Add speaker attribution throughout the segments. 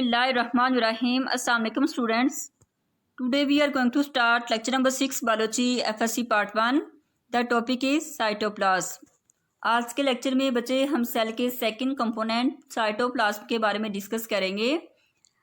Speaker 1: बिस्मिल्लाहिर्रहमानिर्रहीम। अस्सलाम वालेकुम students. Today we are going to start lecture number 6 biology FSc part 1। The topic is cytoplasm. आज के lecture में बच्चे हम सेल के सेकंड कंपोनेंट साइटोप्लाज्म के बारे में डिस्कस करेंगे।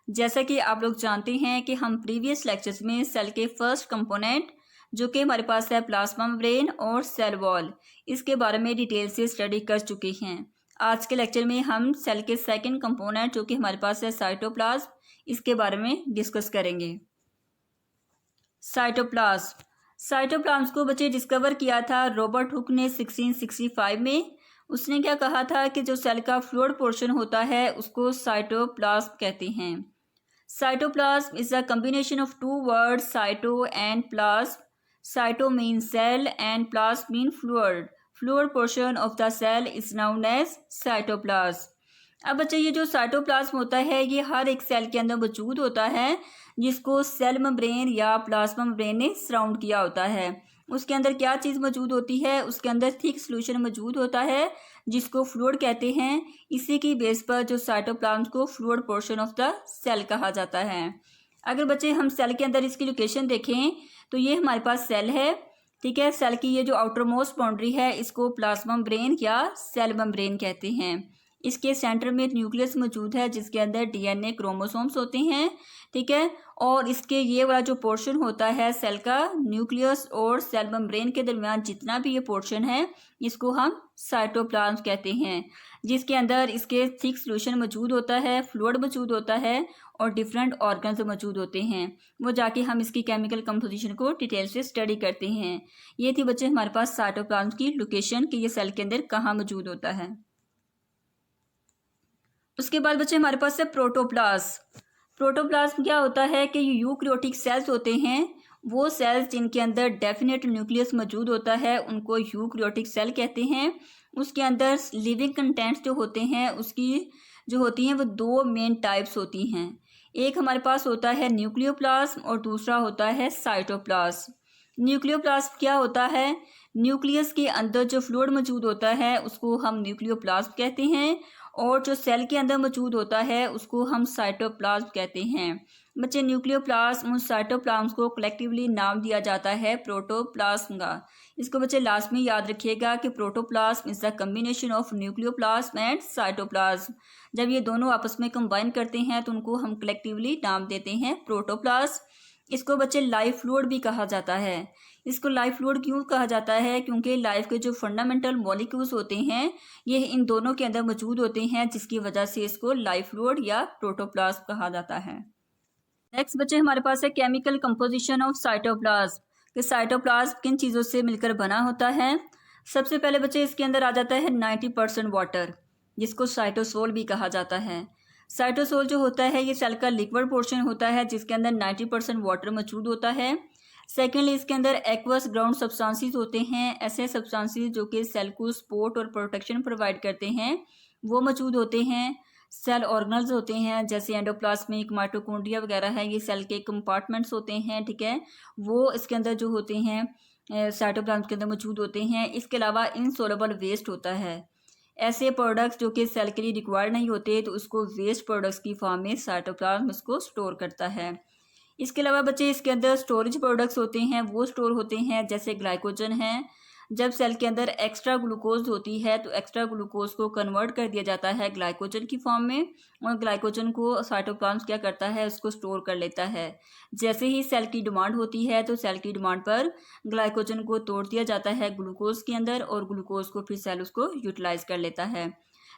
Speaker 1: जैसा कि आप लोग जानते हैं कि हम प्रीवियस लेक्चर्स में सेल के फर्स्ट कंपोनेंट जो कि हमारे पास है प्लाज्मा मेम्ब्रेन और सेल वॉल, इसके बारे में डिटेल से स्टडी कर चुके हैं। आज के लेक्चर में हम सेल के सेकंड कंपोनेंट जो कि हमारे पास है साइटोप्लाज्म, इसके बारे में डिस्कस करेंगे। साइटोप्लाज्म को बच्चे डिस्कवर किया था रॉबर्ट हुक ने 1665 में। उसने क्या कहा था कि जो सेल का फ्लूइड पोर्शन होता है उसको साइटोप्लाज्म कहते हैं। Cytoplasm is a combination of two words cyto and plasm. Cyto mean cell and plasm mean fluid. Fluid portion of the cell is known as cytoplasm. अब बच्चे ये जो साइटोप्लाज्म होता है ये हर एक सेल के अंदर मौजूद होता है, जिसको सेल मेम्ब्रेन या प्लाज्मा मेम्ब्रेन ने सराउंड किया होता है। उसके अंदर क्या चीज़ मौजूद होती है? उसके अंदर थिक सोल्यूशन मौजूद होता है जिसको फ्लूइड कहते हैं। इसी की बेस पर जो साइटोप्लाज्म को fluid portion of the cell कहा जाता है। अगर बच्चे हम सेल के अंदर इसकी लोकेशन देखें तो ये हमारे पास सेल है, ठीक है। सेल की ये जो आउटर मोस्ट बाउंड्री है इसको प्लाज्मा मेम्ब्रेन या सेल मेम्ब्रेन कहते हैं। इसके सेंटर में न्यूक्लियस मौजूद है जिसके अंदर डीएनए क्रोमोसोम्स होते हैं, ठीक है। और इसके ये वाला जो पोर्शन होता है सेल का, न्यूक्लियस और सेल मेम्ब्रेन के दरमियान जितना भी ये पोर्शन है इसको हम साइटोप्लाज्म कहते हैं, जिसके अंदर इसके थिक सोल्यूशन मौजूद होता है, फ्लूइड मौजूद होता है और डिफरेंट ऑर्गन्स मौजूद होते हैं। वो जाके हम इसकी केमिकल कंपोजिशन को डिटेल से स्टडी करते हैं। ये थी बच्चे हमारे पास साइटोप्लाज्म की लोकेशन कि ये सेल के अंदर कहाँ मौजूद होता है। उसके बाद बच्चे हमारे पास है प्रोटोप्लाज्म। प्रोटोप्लाज्म क्या होता है कि ये यूकैरियोटिक सेल्स होते हैं। वो सेल्स जिनके अंदर डेफिनेट न्यूक्लियस मौजूद होता है उनको यूकैरियोटिक सेल कहते हैं। उसके अंदर लिविंग कंटेंट्स जो होते हैं उसकी जो होती हैं वो दो मेन टाइप्स होती हैं। एक हमारे पास होता है न्यूक्लियोप्लाज्म और दूसरा होता है साइटोप्लाज्म। न्यूक्लियोप्लाज्म क्या होता है? न्यूक्लियस के अंदर जो फ्लूइड मौजूद होता है उसको हम न्यूक्लियोप्लाज्म कहते हैं और जो सेल के अंदर मौजूद होता है उसको हम साइटोप्लाज्म कहते हैं। बच्चे न्यूक्लियोप्लाज्म और साइटोप्लाज्म को कलेक्टिवली नाम दिया जाता है प्रोटोप्लाज्म का। इसको बच्चे लास्ट में याद रखिएगा कि protoplasm is the combination of nucleoplasm and cytoplasm. जब ये दोनों आपस में कंबाइन करते हैं तो उनको हम कलेक्टिवली नाम देते हैं प्रोटोप्लाज्म। इसको बच्चे लाइफ फ्लूइड भी कहा जाता है। इसको लाइफ फ्लूइड क्यों कहा जाता है? क्योंकि लाइफ के जो फंडामेंटल मॉलिक्यूल्स होते हैं ये इन दोनों के अंदर मौजूद होते हैं, जिसकी वजह से इसको लाइफ फ्लूइड या प्रोटोप्लाज्म कहा जाता है। नेक्स्ट बच्चे हमारे पास है केमिकल कंपोजिशन ऑफ साइटोप्लाज्म कि साइटोप्लाज्म किन चीज़ों से मिलकर बना होता है। सबसे पहले बच्चे इसके अंदर आ जाता है 90% वाटर, जिसको साइटोसोल भी कहा जाता है। साइटोसोल जो होता है ये सेल का लिक्विड पोर्शन होता है जिसके अंदर 90% वाटर मौजूद होता है। सेकेंडली इसके अंदर एक्वस ग्राउंड सब्सटेंसेस होते हैं, ऐसे सब्सटेंसेस जो कि सेल को सपोर्ट और प्रोटेक्शन प्रोवाइड करते हैं वो मौजूद होते हैं। सेल ऑर्गेनल्स होते हैं जैसे एंडोप्लाज्मिक, माइटोकॉन्ड्रिया वगैरह है, ये सेल के कंपार्टमेंट्स होते हैं, ठीक है। वो इसके अंदर जो होते हैं साइटोप्लाज्म के अंदर मौजूद होते हैं। इसके अलावा इनसॉल्युबल वेस्ट होता है, ऐसे प्रोडक्ट्स जो कि सेल के लिए रिक्वायर्ड नहीं होते तो उसको वेस्ट प्रोडक्ट्स की फॉर्म में साइटोप्लाज्म इसको स्टोर करता है। इसके अलावा बच्चे इसके अंदर स्टोरेज प्रोडक्ट्स होते हैं, वो स्टोर होते हैं जैसे ग्लाइकोजन है। जब सेल के अंदर एक्स्ट्रा ग्लूकोज होती है तो एक्स्ट्रा ग्लूकोज को कन्वर्ट कर दिया जाता है ग्लाइकोजन की फॉर्म में और ग्लाइकोजन को साइटोप्लाज्म क्या करता है, उसको स्टोर कर लेता है। जैसे ही सेल की डिमांड होती है तो सेल की डिमांड पर ग्लाइकोजन को तोड़ दिया जाता है ग्लूकोज के अंदर और ग्लूकोज को फिर सेल उसको यूटिलाइज कर लेता है।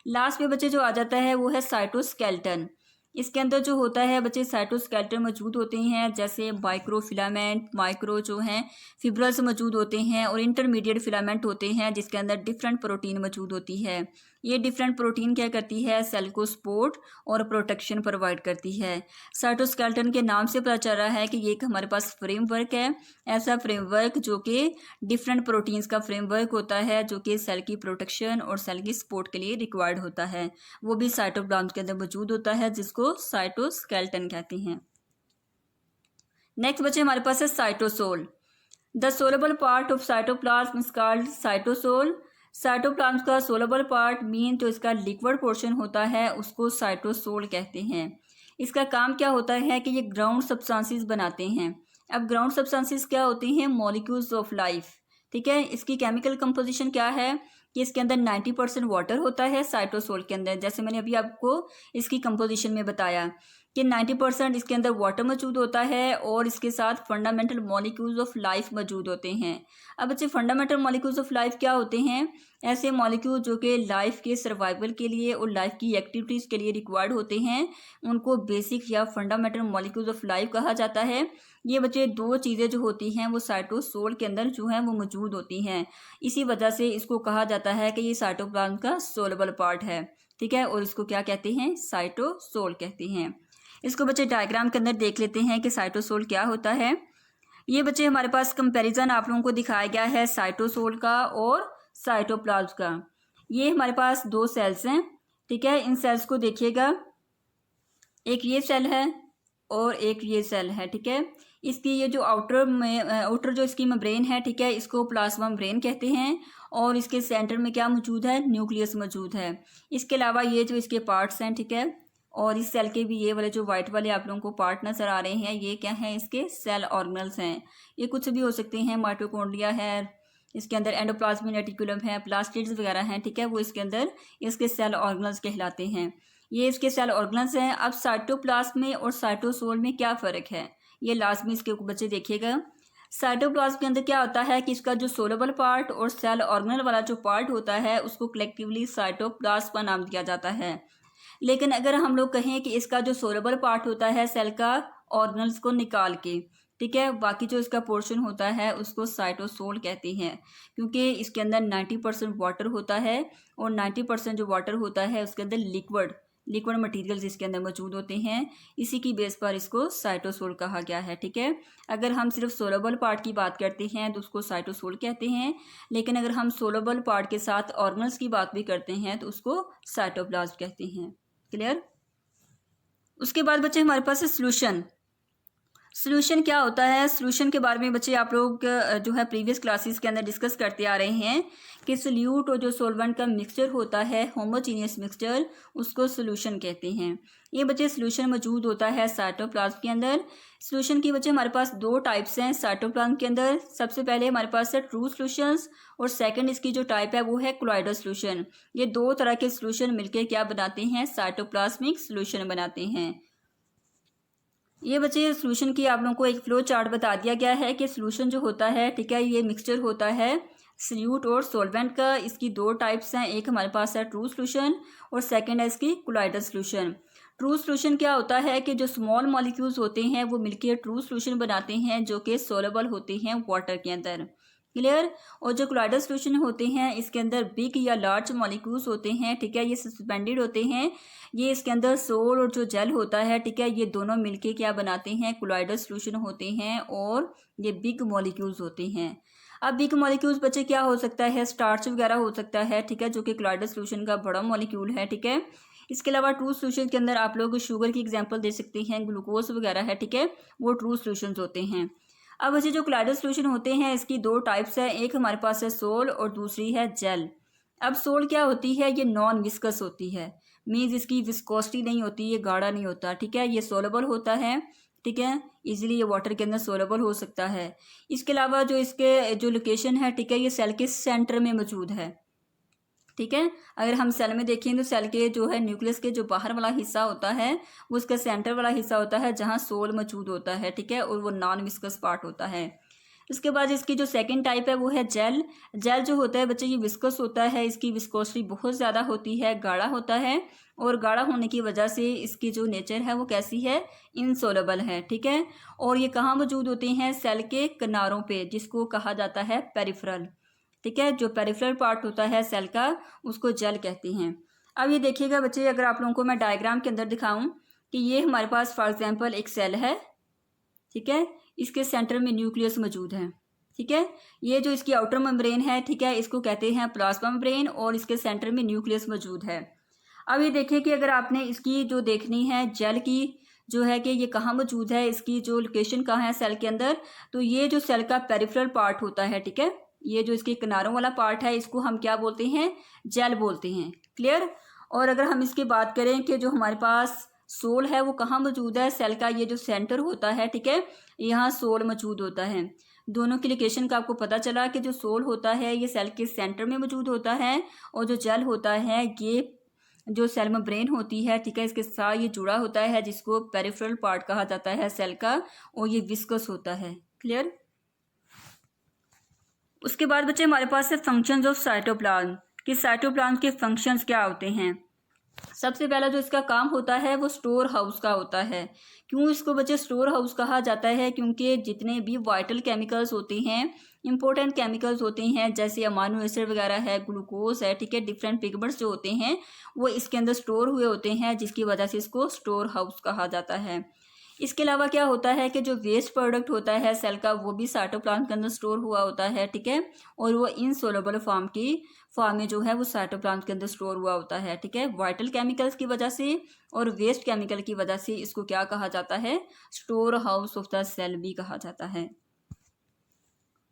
Speaker 1: लास्ट में बच्चे जो आ जाता है वो है साइटोस्केलेटन। इसके अंदर जो होता है बच्चे साइटोस्केलेटन मौजूद होते हैं, जैसे माइक्रोफिलामेंट, माइक्रो जो हैं फिब्रल्स मौजूद होते हैं और इंटरमीडिएट फिलामेंट होते हैं जिसके अंदर डिफरेंट प्रोटीन मौजूद होती है। ये डिफरेंट प्रोटीन क्या करती है? सेल को सपोर्ट और प्रोटेक्शन प्रोवाइड करती है। साइटोस्केलेटन के नाम से पता चल रहा है कि ये एक हमारे पास फ्रेमवर्क है, ऐसा फ्रेमवर्क जो कि डिफरेंट प्रोटीन्स का फ्रेमवर्क होता है जो कि सेल की प्रोटेक्शन और सेल की सपोर्ट के लिए रिक्वायर्ड होता है। वो भी साइटोप्लाज्म के अंदर मौजूद होता है जिसको साइटोस्केलेटन कहते हैं। नेक्स्ट बच्चे हमारे पास है cytosol. The soluble part of cytoplasm is called cytosol. Cytoplasm का सोलेबल पार्ट मीन जो इसका लिक्विड पोर्शन होता है उसको साइटोसोल कहते हैं। इसका काम क्या होता है कि ये ग्राउंड सब्सटेंसेस बनाते हैं। अब ग्राउंड सब्सटेंसेस क्या होते हैं? Molecules of life. ठीक है, इसकी केमिकल कंपोजिशन क्या है कि इसके अंदर 90% वाटर होता है साइटोसोल के अंदर, जैसे मैंने अभी आपको इसकी कंपोजिशन में बताया कि 90% इसके अंदर वाटर मौजूद होता है और इसके साथ फंडामेंटल मॉलिक्यूल्स ऑफ लाइफ मौजूद होते हैं। अब बच्चे फंडामेंटल मॉलिक्यूल्स ऑफ लाइफ क्या होते हैं? ऐसे मॉलिक्यूल जो कि लाइफ के सर्वाइवल के लिए और लाइफ की एक्टिविटीज़ के लिए रिक्वायर्ड होते हैं, उनको बेसिक या फंडामेंटल मॉलिक्यूल्स ऑफ लाइफ कहा जाता है। ये बच्चे दो चीज़ें जो होती हैं वो साइटोसोल के अंदर जो हैं वो मौजूद होती हैं। इसी वजह से इसको कहा जाता है कि ये साइटोप्लाज्म का सोलेबल पार्ट है। ठीक है, और इसको क्या कहते हैं? साइटोसोल कहते हैं। इसको बच्चे डायग्राम के अंदर देख लेते हैं कि साइटोसोल क्या होता है। ये बच्चे हमारे पास कंपैरिजन आप लोगों को दिखाया गया है साइटोसोल का और साइटोप्लाज्म का। ये हमारे पास दो सेल्स हैं। ठीक है, इन सेल्स को देखिएगा, एक ये सेल है और एक ये सेल है। ठीक है, इसकी ये जो आउटर जो इसकी मेम्ब्रेन है, ठीक है, इसको प्लाज्मा मेम्ब्रेन कहते हैं और इसके सेंटर में क्या मौजूद है? न्यूक्लियस मौजूद है। इसके अलावा ये जो इसके पार्ट्स हैं, ठीक है, और इस सेल के भी ये वाले जो वाइट वाले आप लोगों को पार्ट नजर आ रहे हैं, ये क्या है? इसके सेल ऑर्गेनल्स हैं। ये कुछ भी हो सकते हैं, माइटोकॉन्ड्रिया है, इसके अंदर एंडोप्लाज्मिक रेटिकुलम है, प्लास्टिड्स वगैरह हैं। ठीक है, वो इसके अंदर इसके सेल ऑर्गेनल्स कहलाते हैं। ये इसके सेल ऑर्गेनल्स हैं। अब साइटोप्लाज्म में और साइटोसोल में क्या फ़र्क है, ये लाजमी इसके बच्चे देखिएगा। साइटोप्लाज्म के अंदर क्या होता है कि इसका जो सोलेबल पार्ट और सेल ऑर्गेनल वाला जो पार्ट होता है उसको कलेक्टिवली साइटोप्लाज्म का नाम दिया जाता है। लेकिन अगर हम लोग कहें कि इसका जो सोलेबल पार्ट होता है सेल का ऑर्गेनल्स को निकाल के, ठीक है, बाकी जो इसका पोर्शन होता है उसको साइटोसोल कहते हैं, क्योंकि इसके अंदर 90% वाटर होता है और 90% जो वाटर होता है उसके अंदर लिक्विड मटेरियल्स इसके अंदर मौजूद होते हैं। इसी की बेस पर इसको साइटोसोल कहा गया है। ठीक है, अगर हम सिर्फ सोलेबल पार्ट की बात करते हैं तो उसको साइटोसोल कहते हैं, लेकिन अगर हम सोलेबल पार्ट के साथ ऑर्गेनल्स की बात भी करते हैं तो उसको साइटोप्लाज्म कहते हैं। क्लियर? उसके बाद बच्चे हमारे पास है सोल्यूशन क्या होता है? सोल्यूशन के बारे में बच्चे आप लोग जो है प्रीवियस क्लासेस के अंदर डिस्कस करते आ रहे हैं कि सोल्यूट और जो सॉल्वेंट का मिक्सचर होता है, होमोजीनियस मिक्सचर, उसको सोल्यूशन कहते हैं। ये बच्चे सोल्यूशन मौजूद होता है साइटोप्लाज्म के अंदर। सोल्यूशन की बच्चे हमारे पास दो टाइप्स हैं साइटोप्लाज्म के अंदर। सबसे पहले हमारे पास है ट्रू सोल्यूशंस और सेकंड इसकी जो टाइप है वो है कोलॉइडल सोल्यूशन। ये दो तरह के सोल्यूशन मिलकर क्या बनाते हैं? साइटोप्लाज्मिक सोल्यूशन बनाते हैं। ये बच्चे सोल्यूशन की आप लोगों को एक फ्लो चार्ट बता दिया गया है कि सोल्यूशन जो होता है, ठीक है, ये मिक्सचर होता है सोल्यूट और सॉल्वेंट का। इसकी दो टाइप्स हैं, एक हमारे पास है ट्रू सोल्यूशन और सेकंड है इसकी कोलॉइडल सोल्यूशन। ट्रू सोल्यूशन क्या होता है कि जो स्मॉल मॉलिक्यूल्स होते हैं वो मिलकर ट्रू सोल्यूशन बनाते हैं जो कि सोलेबल होते हैं वाटर के अंदर। क्लियर? और जो कोलॉइडल सोल्यूशन होते हैं इसके अंदर बिग या लार्ज मॉलिक्यूल्स होते हैं, ठीक है, ये सस्पेंडेड होते हैं। ये इसके अंदर सोल और जो जेल होता है, ठीक है, ये दोनों मिलके क्या बनाते हैं? कोलॉइडल सोल्यूशन होते हैं और ये बिग मॉलिक्यूल्स होते हैं। अब बिग मॉलिक्यूल्स बच्चे क्या हो सकता है? स्टार्च वगैरह हो सकता है, ठीक है, जो कि कोलॉइडल सोल्यूशन का बड़ा मॉलिक्यूल है। ठीक है, इसके अलावा ट्रू सोल्यूशन के अंदर आप लोग शुगर की एग्जाम्पल दे सकते हैं, ग्लूकोज वगैरह है, ठीक है, वो ट्रू सोल्यूशन होते हैं। अब वैसे जो कोलॉइडल सोल्यूशन होते हैं इसकी दो टाइप्स है, एक हमारे पास है सोल और दूसरी है जेल। अब सोल क्या होती है? ये नॉन विस्कस होती है, मीन्स इसकी विस्कोसिटी नहीं होती, ये गाढ़ा नहीं होता। ठीक है, ये सोलेबल होता है, ठीक है, इजीली ये वाटर के अंदर सोलेबल हो सकता है। इसके अलावा जो इसके जो लोकेशन है, ठीक है, ये सेल के सेंटर में मौजूद है। ठीक है, अगर हम सेल में देखें तो सेल के जो है न्यूक्लियस के जो बाहर वाला हिस्सा होता है वो उसका सेंटर वाला हिस्सा होता है जहां सोल मौजूद होता है। ठीक है, और वो नॉन विस्कस पार्ट होता है। इसके बाद इसकी जो सेकंड टाइप है वो है जेल। जेल जो होता है बच्चे ये विस्कस होता है, इसकी विस्कोसिटी बहुत ज़्यादा होती है, गाढ़ा होता है, और गाढ़ा होने की वजह से इसकी जो नेचर है वो कैसी है? इनसोलेबल है। ठीक है, और ये कहाँ मौजूद होते हैं? सेल के किनारों पे, जिसको कहा जाता है पेरिफेरल। ठीक है, जो पेरिफेरल पार्ट होता है सेल का उसको जेल कहते हैं। अब ये देखिएगा बच्चे, अगर आप लोगों को मैं डायग्राम के अंदर दिखाऊं कि ये हमारे पास फॉर एग्जांपल एक सेल है, ठीक है, इसके सेंटर में न्यूक्लियस मौजूद है। ठीक है, ये जो इसकी आउटर मेम्ब्रेन है, ठीक है, इसको कहते हैं प्लाज्मा मेम्ब्रेन और इसके सेंटर में न्यूक्लियस मौजूद है। अब ये देखिए कि अगर आपने इसकी जो देखनी है जेल की जो है कि ये कहाँ मौजूद है, इसकी जो लोकेशन कहाँ है सेल के अंदर, तो ये जो सेल का पेरिफेरल पार्ट होता है, ठीक है, ये जो इसके किनारों वाला पार्ट है इसको हम क्या बोलते हैं? जेल बोलते हैं। क्लियर? और अगर हम इसकी बात करें कि जो हमारे पास सोल है वो कहाँ मौजूद है, सेल का ये जो सेंटर होता है, ठीक है, यहाँ सोल मौजूद होता है। दोनों की लोकेशन का आपको पता चला कि जो सोल होता है ये सेल के सेंटर में मौजूद होता है, और जो जेल होता है ये जो सेल मेम्ब्रेन होती है, ठीक है, इसके साथ ये जुड़ा होता है, जिसको पेरिफेरल पार्ट कहा जाता है सेल का, और ये विस्कस होता है। क्लियर। उसके बाद बच्चे हमारे पास है फंक्शंस ऑफ साइटोप्लाज्म, कि साइटोप्लाज्म के फंक्शंस क्या होते हैं। सबसे पहला जो इसका काम होता है वो स्टोर हाउस का होता है। क्यों इसको बच्चे स्टोर हाउस कहा जाता है, क्योंकि जितने भी वाइटल केमिकल्स होते हैं, इंपॉर्टेंट केमिकल्स होते हैं, जैसे अमाइनो एसिड वगैरह है, ग्लूकोज है, ठीक है, डिफरेंट पिगमेंट्स जो होते हैं वो इसके अंदर स्टोर हुए होते हैं, जिसकी वजह से इसको स्टोर हाउस कहा जाता है। इसके अलावा क्या होता है कि जो वेस्ट प्रोडक्ट होता है सेल का वो भी साइटोप्लाज्म के अंदर स्टोर हुआ होता है, ठीक है, और वो इनसोल्युबल फॉर्म में जो है वो साइटोप्लाज्म के अंदर स्टोर हुआ होता है, ठीक है। वाइटल केमिकल्स की वजह से और वेस्ट केमिकल की वजह से इसको क्या कहा जाता है, store house of the cell भी कहा जाता है।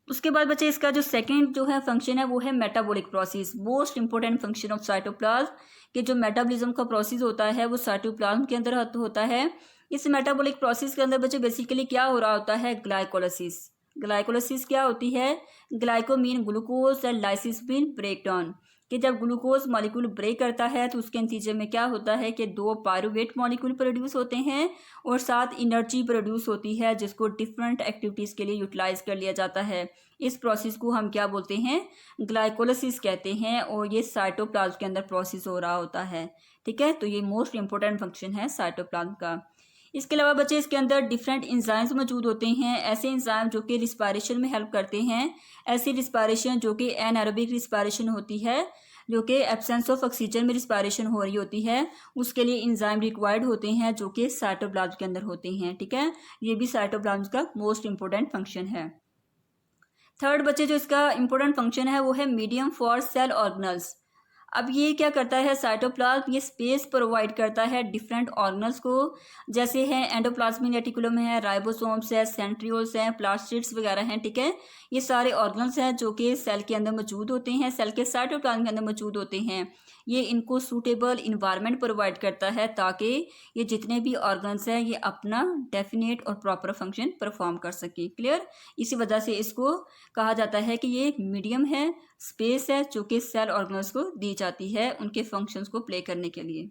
Speaker 1: उसके बाद बच्चे इसका जो सेकंड जो है फंक्शन है वो है metabolic process, most important function of cytoplasm, कि जो मेटाबॉलिज्म का प्रोसेस होता है वो साइटोप्लाज्म के अंदर होता है। इस मेटाबॉलिक प्रोसेस के अंदर बच्चे बेसिकली क्या हो रहा होता है, ग्लाइकोलाइसिस। ग्लाइकोलाइसिस क्या होती है, glyco mean glucose and lysis mean break down, कि जब ग्लूकोज मॉलिक्यूल ब्रेक करता है तो उसके नतीजे में क्या होता है कि 2 पायरुवेट मॉलिक्यूल प्रोड्यूस होते हैं और साथ एनर्जी प्रोड्यूस होती है, जिसको डिफरेंट एक्टिविटीज़ के लिए यूटिलाइज कर लिया जाता है। इस प्रोसेस को हम क्या बोलते हैं, ग्लाइकोलाइसिस कहते हैं, और ये साइटोप्लाज्म के अंदर प्रोसेस हो रहा होता है, ठीक है। तो ये मोस्ट इंपॉर्टेंट फंक्शन है साइटोप्लाज्म का। इसके अलावा बच्चे इसके अंदर डिफरेंट इंजाइम्स मौजूद होते हैं, ऐसे इंजाइम जो कि रिस्पायरेशन में हेल्प करते हैं, ऐसी रिस्पायरेशन जो कि एनारोबिक रिस्पायरेशन होती है, जो कि एब्सेंस ऑफ ऑक्सीजन में रिस्पायरेशन हो रही होती है, उसके लिए इंजाइम रिक्वायर्ड होते हैं जो कि साइटोप्लाज्म के अंदर होते हैं, ठीक है। ये भी साइटोप्लाज्म का मोस्ट इंपॉर्टेंट फंक्शन है। थर्ड बच्चे जो इसका इंपॉर्टेंट फंक्शन है वो है मीडियम फॉर सेल ऑर्गेनल्स। अब ये क्या करता है साइटोप्लाज्म, ये स्पेस प्रोवाइड करता है डिफरेंट ऑर्गेनल्स को, जैसे है एंडोप्लाज्मिक रेटिकुलम है, राइबोसोम्स है, सेंट्रियोल्स हैं, प्लास्टिड्स वगैरह हैं, ठीक है। ये सारे ऑर्गेनल्स हैं जो कि सेल के अंदर मौजूद होते हैं, सेल के साइटोप्लाज्म के अंदर मौजूद होते हैं। ये इनको सूटेबल इन्वायरमेंट प्रोवाइड करता है ताकि ये जितने भी ऑर्गन्स हैं ये अपना डेफिनेट और प्रॉपर फंक्शन परफॉर्म कर सके। क्लियर। इसी वजह से इसको कहा जाता है कि ये मीडियम है, स्पेस है, जो कि सेल ऑर्गन्स को दी जाती है उनके फंक्शंस को प्ले करने के लिए।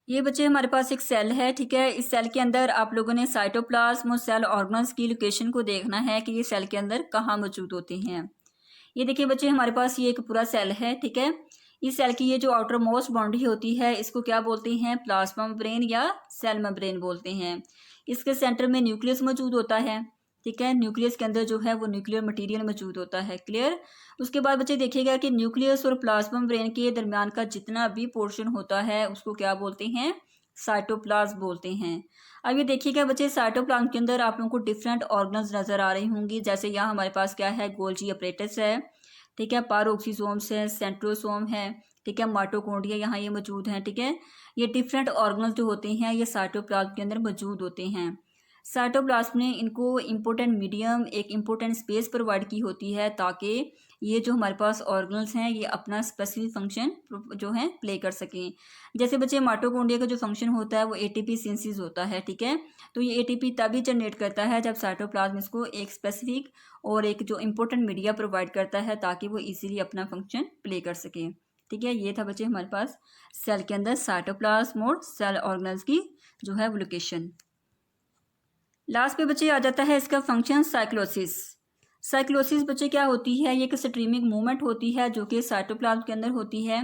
Speaker 1: ये बच्चे हमारे पास एक सेल है, ठीक है। इस सेल के अंदर आप लोगों ने साइटोप्लाज्म और सेल ऑर्गन्स की लोकेशन को देखना है कि ये सेल के अंदर कहाँ मौजूद होते हैं। ये देखिए बच्चे हमारे पास ये एक पूरा सेल है, ठीक है। इस सेल की ये जो आउटर मोस्ट बाउंड्री होती है इसको क्या बोलते हैं, प्लाज्मा मेम्ब्रेन या सेल मेम्ब्रेन बोलते हैं। इसके सेंटर में न्यूक्लियस मौजूद होता है, ठीक है। न्यूक्लियस के अंदर जो है वो न्यूक्लियर मटेरियल मौजूद होता है। क्लियर। उसके बाद बच्चे देखिएगा कि न्यूक्लियस और प्लाज्मा मेम्ब्रेन के दरमियान का जितना भी पोर्शन होता है उसको क्या बोलते हैं, साइटोप्लाज्म बोलते हैं। अब ये देखिएगा बच्चे साइटोप्लाज्म के अंदर आप लोगों को डिफरेंट ऑर्गन्स नजर आ रही होंगी, जैसे यहाँ हमारे पास क्या है, गोल्जी अपरेटस है, ठीक है, पारोक्सीसोम्स है, सेंट्रोसोम है, ठीक है, माइटोकॉन्ड्रिया यहाँ ये मौजूद हैं, ठीक है। ये डिफरेंट ऑर्गन्स जो होते हैं ये साइटोप्लाज्म के अंदर मौजूद होते हैं। साइटोप्लाज्म ने इनको इम्पोर्टेंट मीडियम, एक इम्पोर्टेंट स्पेस प्रोवाइड की होती है ताकि ये जो हमारे पास ऑर्गन्स हैं ये अपना स्पेसिफिक फंक्शन जो है प्ले कर सकें। जैसे बच्चे माइटोकॉन्ड्रिया का जो फंक्शन होता है वो एटीपी सिंथेसिस होता है, ठीक है। तो ये एटीपी तभी जनरेट करता है जब साइटोप्लाज्म इसको एक स्पेसिफिक और एक जो इम्पोर्टेंट मीडिया प्रोवाइड करता है ताकि वो इजीली अपना फंक्शन प्ले कर सके, ठीक है। ये था बच्चे हमारे पास सेल के अंदर साइटोप्लाज्म और सेल ऑर्गेनल्स की जो है वो लोकेशन। लास्ट पे बच्चे आ जाता है इसका फंक्शन साइक्लोसिस। साइक्लोसिस बच्चे क्या होती है, ये एक स्ट्रीमिंग मूवमेंट होती है जो कि साइटोप्लाज्म के अंदर होती है।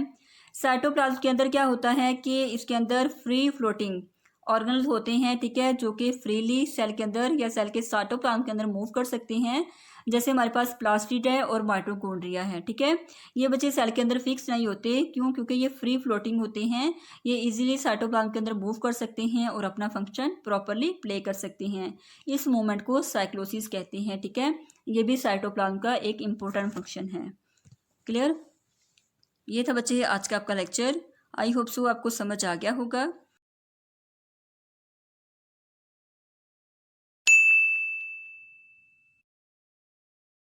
Speaker 1: साइटोप्लाज्म के अंदर क्या होता है कि इसके अंदर फ्री फ्लोटिंग ऑर्गेनल्स होते हैं, ठीक है, जो कि फ्रीली सेल के अंदर या सेल के साइटोप्लाज्म के अंदर मूव कर सकते हैं। जैसे हमारे पास प्लास्टिड है और माइटोकॉन्ड्रिया है, ठीक है। ये बच्चे सेल के अंदर फिक्स नहीं होते, क्यों, क्योंकि ये फ्री फ्लोटिंग होते हैं, ये इजीली साइटोप्लाज्म के अंदर मूव कर सकते हैं और अपना फंक्शन प्रॉपरली प्ले कर सकते हैं। इस मूवमेंट को साइक्लोसिस कहते हैं, ठीक है। ये भी साइटोप्लाज्म का एक इम्पोर्टेंट फंक्शन है। क्लियर। ये था बच्चे आज का आपका लेक्चर। आई होप सो आपको समझ आ गया होगा।